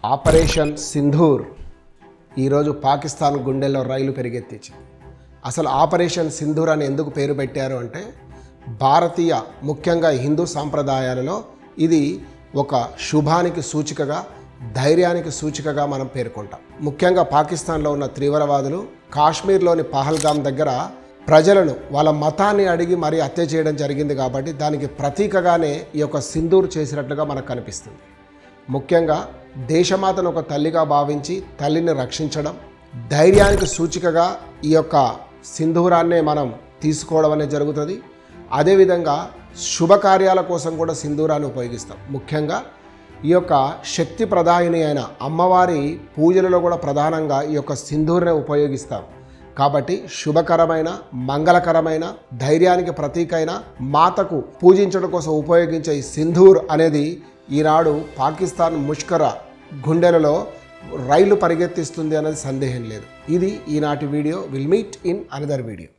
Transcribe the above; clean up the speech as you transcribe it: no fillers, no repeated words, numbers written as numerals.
Operation Sindoor ఈరోజు పాకిస్తాన్ గుండెల్లో రైలు పెరిగెత్తించింది. అసలు ఆపరేషన్ సింధూర్ అని ఎందుకు పేరు పెట్టారు అంటే భారతీయ ముఖ్యంగా హిందూ సాంప్రదాయాలలో ఇది ఒక శుభానికి సూచికగా, ధైర్యానికి సూచికగా మనం పేర్కొంటాం. ముఖ్యంగా పాకిస్తాన్లో ఉన్న తీవ్రవాదులు కాశ్మీర్లోని పహల్గామ్ దగ్గర ప్రజలను వాళ్ళ మతాన్ని అడిగి మరీ హత్య చేయడం జరిగింది కాబట్టి దానికి ప్రతీకగానే ఈ యొక్క సింధూర్ చేసినట్లుగా మనకు కనిపిస్తుంది. ముఖ్యంగా దేశమాతను ఒక తల్లిగా భావించి తల్లిని రక్షించడం, ధైర్యానికి సూచికగా ఈ యొక్క సింధూరాన్నే మనం తీసుకోవడం అనేది జరుగుతుంది. అదేవిధంగా శుభకార్యాల కోసం కూడా సింధూరాన్ని ఉపయోగిస్తాం. ముఖ్యంగా ఈ యొక్క శక్తి ప్రదాయిని అయిన అమ్మవారి పూజలలో కూడా ప్రధానంగా ఈ యొక్క సింధూర్నే ఉపయోగిస్తాం. కాబట్టి శుభకరమైన, మంగళకరమైన, ధైర్యానికి ప్రతీకైన మాతకు పూజించడం కోసం ఉపయోగించే ఈ సింధూర్ అనేది ఈనాడు పాకిస్తాన్ ముష్కర గుండెలలో రైలు పరిగెత్తిస్తుంది అనేది సందేహం లేదు. ఇది ఈనాటి video. Will meet in another video.